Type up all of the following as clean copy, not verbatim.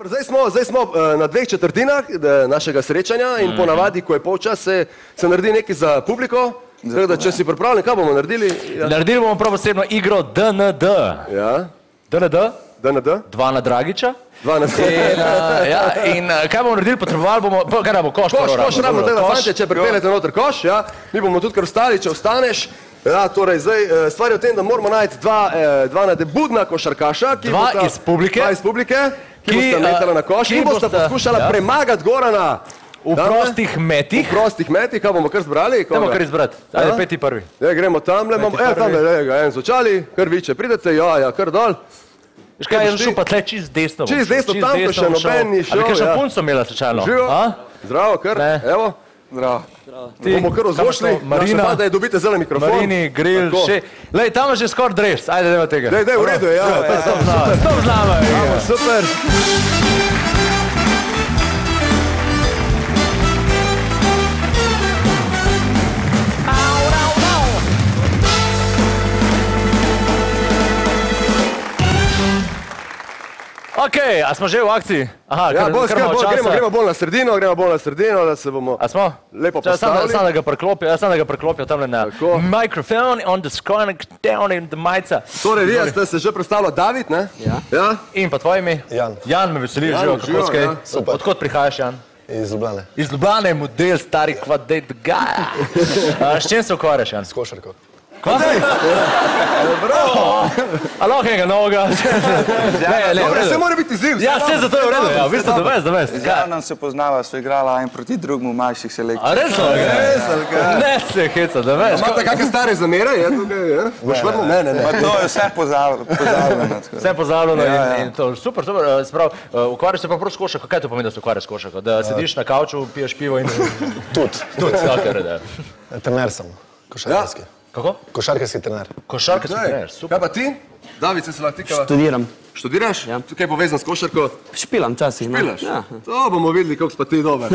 Zdaj smo na 2/4 našega srečanja in ponavadi, ko je polčas, se naredi nekaj za publiko. Tako da, če si pripravljen, kaj bomo naredili? Naredili bomo prav posebno igro DND. Ja. DND? DND? Dva na Dragiča. In kaj bomo naredili, potrebovali bomo, kaj da bo koš? Koš rabimo, teda fantje, če pripeljete noter koš, ja. Mi bomo tudi kar ostali, če ostaneš. Ja, torej, zdaj, stvar je v tem, da moramo najti dva nadebudna košarkaša. Dva iz publike. Ki boste metala na koš in boste poskušala premagati Gorana. V prostih metih. V prostih metih, kaj bomo kar zbrali? Dajmo kar izbrati. Ajde, peti prvi. Gremo tamle, en z očali, kar viče, pridete, ja, kar dol. Veš kaj, jaz šel pa tle čist desno. Čist desno, tam ko še noben ni šel. Ali kaj še punco imela slučajno? Živo, zdravo, kar, evo. Zdravo. Bomo kar ozvošli, naša da je dobite zelo mikrofon. Marini, grill, še. Lej, tam je že skoraj dres, ajde, dajmo tega. Dej, v redu je, ja. Stop z nama. Super. Okej, a smo že v akciji? Aha, gremo bolj na sredino, da se bomo lepo postavili. Sam da ga preklopijo tamle na microphone on the screen down in the majca. Torej, vi ste se že predstavljali David, ne? Ja. In pa tvoje ime? Jan. Jan, me veseli, živo, kako skaj. Odkot prihajaš, Jan? Iz Ljubljane. Iz Ljubljane, model, stari kvadrat gaja. S čem se ukvarjaš, Jan? S košarko. Kaj? Bravo! A lahko enega novega? Dobre, se mora biti izziv. Ja, vse zato je v redu, ja, vi ste da vest. Z Janom se poznava, so igrala en proti drugemu v manjših selekcijah. A res? Ne se heca, da veš. Imate kakve stare zamere, je tukaj, ja? Boš vrnil? Ne. Pa to je vse pozabljeno. Vse pozabljeno in to, super, sprav, ukvarjaš se pa prav s košarko, kaj to pomeni, da se ukvarjaš s košarko? Da sediš na kavču, piješ pivo in... Tudi. Trener sem, košarkarski. Kako? Košarkarski trener. Košarkarski trener, super. Kaj pa ti? David, se lahko tikava? Študiram. Študiraš? Ja. Kaj je povezan s košarko? Špilam časih. Špilaš? To bomo videli, kako pa ti dober.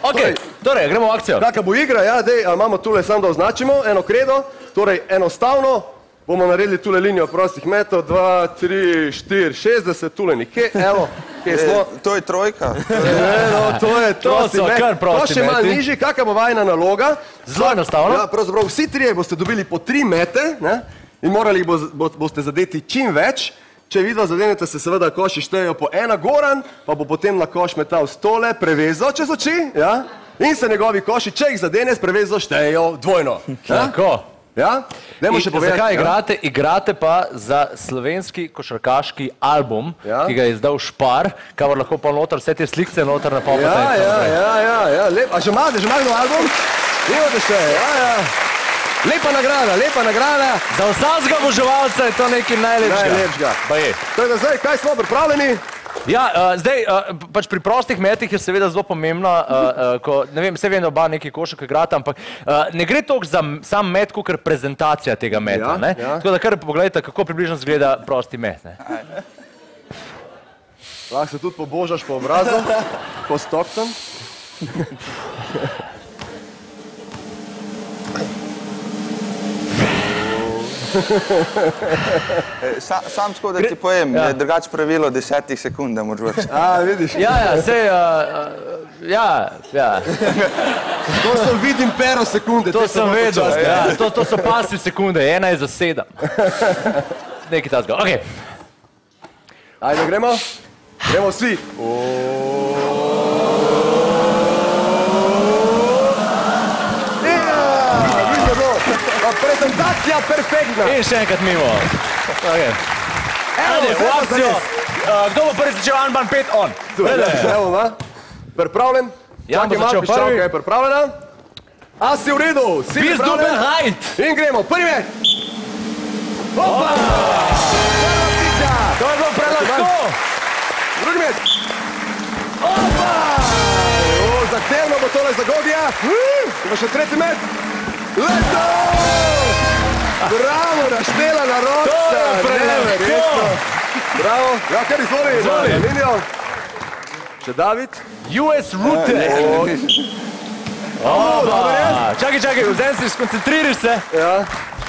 Ok, torej, gremo v akcijo. Kaka bo igra, ja, dej, imamo tule samo da označimo, eno kredo, torej enostavno bomo naredili tule linijo prostih metov, 2, 3, 4, 60, tule nekje, evo, kje smo. To je trojka. To je prosti met. To še malo nižji, kakva bo vajna naloga. Zelo enostavno. Ja, pravzaprav vsi trije boste dobili po 3 mete, ne, in morali boste zadeti čim več. Če vidva zadenete, se seveda koši štejejo po ena, Goran pa bo potem na koš metal stole, prevezo čez oči, ja, in se njegovi koši, če jih zadene, s prevezo štejejo dvojno. Tako. Ja? Zakaj igrate? Igrate pa za slovenski košarkaški album, ki ga je izdal Špar, kamor lahko pa noter vse te slikce noter napolnite. Ja, lep. A že imate album? Imate še, ja. Lepa nagrada. Za vsakega oboževalca je to nekaj najlepšega. Tako da zdaj, kaj smo pripravljeni? Ja, zdaj, pač pri prostih metih je seveda zelo pomembno, ko, ne vem, vse vem, da oba neki košarko igrata, ampak ne gre toliko za sam met, kakor prezentacija tega meta, ne? Tako da kar pogledajte, kako približno izgleda prosti met, ne? Lahko se tudi pobožaš po obrazu, po Stockton. Sam tako, da ti pojem, je drugače pravilo 10 sekund, da moraš vrči. Vidiš? Ja. To so vidim pero sekunde. To sem vedel, to so passi sekunde, ena je za 7. Nekaj tazga, okej. Ajde, gremo? Gremo vsi. Prezentacija perfektna. In še enkrat mimo. Ajde, v akcijo. Kdo bo prvi začel? Anban 5 on. Evo, ma. Pripravljen? Jan bo začel prvi. Čakaj, je pripravljena? A si v redu? Si pripravljen? In gremo. Prvi met. Opa! To je bilo prelahko. Drugi met. Opa! Zahtevno bo tole za Gogija. Ima še tretji met. Leto! Bravo, naštela na roca! To je prelahko! Bravo! Ja, kar izvoli, linijo. Še David. US Rute! Čakaj, vzem si, skoncentriraš se.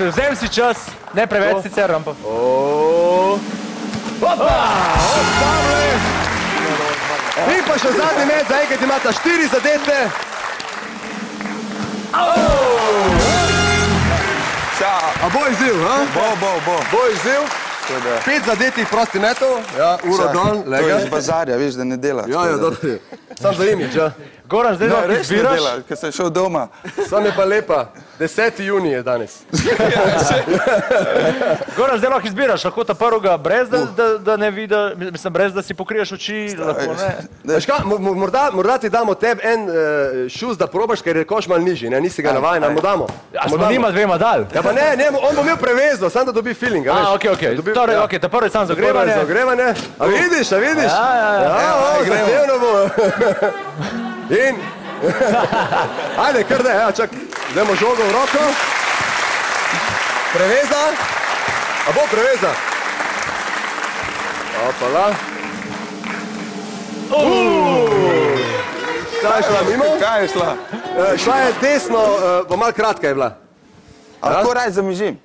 Vzem si čas, ne preveč sicer, ampak. Opa! pa še zadnji met, zaenkrat imata 4 zadete. A bo izziv, ha? Bo izziv. 5 zadetih prosti metov, ja, uro dol, lega. To je iz bazarja, veš, da ne dela. Ja, dobro. Sam za imič, ja. Goran, zdaj lahko Res ne izbiraš. dela, ker sem šel doma. Sam je pa lepa. 10. junij je danes. Goran, zdaj lahko izbiraš, lahko ta prvega brez, da ne vidi, mislim, brez, da si pokriješ oči, lahko ne. Veš kaj, morda ti damo tebi en šuz, da probaš, ker je koš malo nižji, ne, nisi ga navajen, mu damo. A smo njima dvema dal? Ja pa ne, on bo imel prevezno, sam da dobi feeling, a veš. Okej. Torej, ta prvi sam za ogrevanje. Za ogrevanje. A vidiš, a vidiš? Ja. Zahtevno bo. In, ajde, kar da, ja, čak, dajmo žogo v roko. Preveza. A bo preveza? Opala. Šta je šla mimo? Kaj je šla? Šla je desno, pa malo kratka je bila. A lahko raj zamižim?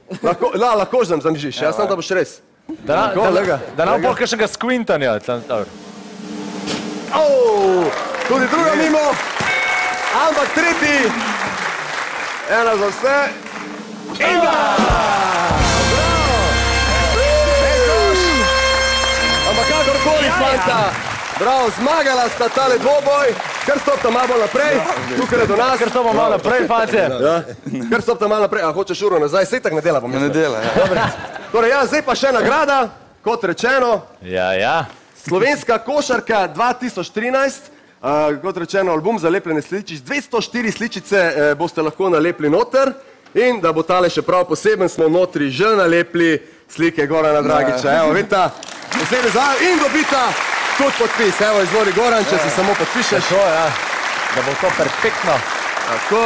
Lahko zamižiš, ja, sam da boš res. Da nam pol kakšnega skvintanja. Tudi druga mimo, ampak tretji. Ena za vse. In da! Bravo! En koš! Ampak kakorkoli, fanta. Bravo, zmagala sta tale dvoboj. Kar stopta malo bolj naprej, tukaj je do nas. Kar stopta malo naprej, fantje. Kar stopta malo naprej, a hočeš uro nazaj, sej tak ne dela, Ne dela, ja. Torej, ja, zdaj pa še nagrada, kot rečeno. Ja. Slovenska košarka 2013, kot rečeno, album za lepljene sličic. 204 sličice boste lahko nalepili noter in da bo tale še prav poseben, smo notri že nalepili slike Gorana Dragića. Evo, vidite, posebej zvajo in dobita tudi podpis. Evo, izvoli Goran, če se samo podpišeš. Tako, ja. Da bo to perfektno. Tako.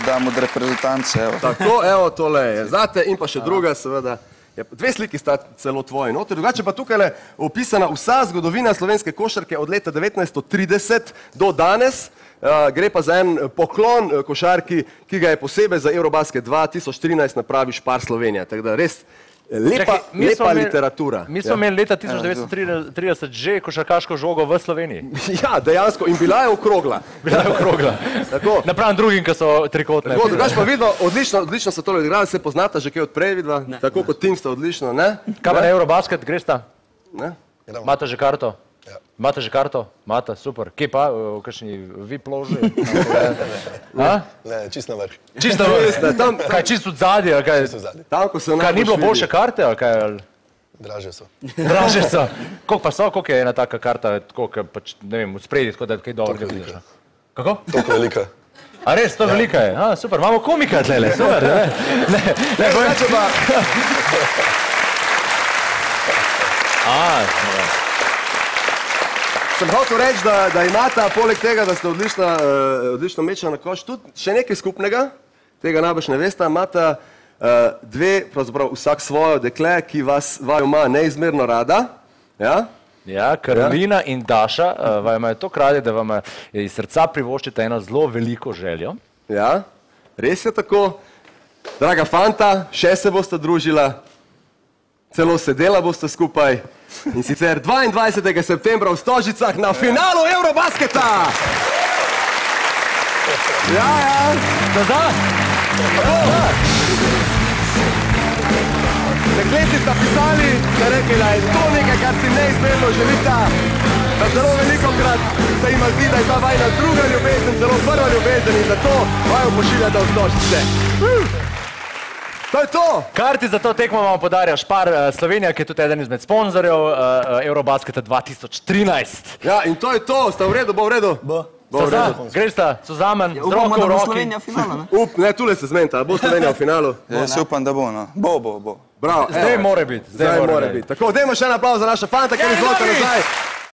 Dam od reprezentance, evo. Tako, evo, tole je zate in pa še druga, seveda. 2 sliki sta celo tvoji noter, drugače pa tukaj je opisana vsa zgodovina slovenske košarke od leta 1930 do danes. Gre pa za en poklon košarki, ki ga je posebej za Eurobasket 2013 napravil Špar Slovenija. Tako da res lepa literatura. Mi smo imeli leta 1930 že košarkaško žogo v Sloveniji. Ja, dejansko, in bila je okrogla. Napravim drugim, ki so trikotne. Drugače pa vidno, odlično so tole odigrali, se poznata že kaj odprej vidva, tako kot tim sta odlično, ne? Kaj pa na Eurobasket, greš ta? Ne? Imate že karto? Imate že karto? Imate, super. Kje pa, v kakšni VIP loži? Ne, čist na vrh. Čist na vrh? Kaj, čist od zadnje? Kaj, ni bilo boljše karte? Draže so. Draže so. Koliko pa so? Koliko je ena taka karta, ne vem, v spredi, tako da kaj dobro vidiš? Kako? Toliko velika. A res, to velika je? Super, imamo komika tlele, super. Ne, drugače pa... Sem hotel reči, da imata, poleg tega, da ste odlično mečena na koš, tudi še nekaj skupnega, tega najbrž ne veste, imata 2, pravzaprav vsak svojo dekle, ki vas vaju ima neizmerno rada. Ja, Karolina in Daša vaju imajo to radi, da vam iz srca privoščite eno zelo veliko željo. Ja, res je tako. Draga fanta, še se boste družila, celo sedela boste skupaj. In sicer 22. septembra v Stožicah na finalu Eurobasketa! Ja. Da. Dekleti sta pisali, da rekli, da je to nekaj, kar si neizmerno želita. Da zelo velikokrat se jima zdi, da je ta vajna druga ljubezen, celo prva ljubezen in zato vaju pošiljata v Stožice. To je to! Karti za to tekmo vam podarja Špar Slovenija, ki je tudi eden izmed sponzorjev Eurobasketa 2013. Ja, in to je to. Sta v redu, bo v redu? Bo v redu. Greš sta, Suzamen, z roko v roki. Slovenija v finalu, ne? Ne, tule se zmenita, bo Slovenija v finalu. Jaz upam, da bo, no. Bo. Bravo. Zdaj mora biti. Tako, dajmo še en aplauz za naša fanta, ker izvolite nazaj.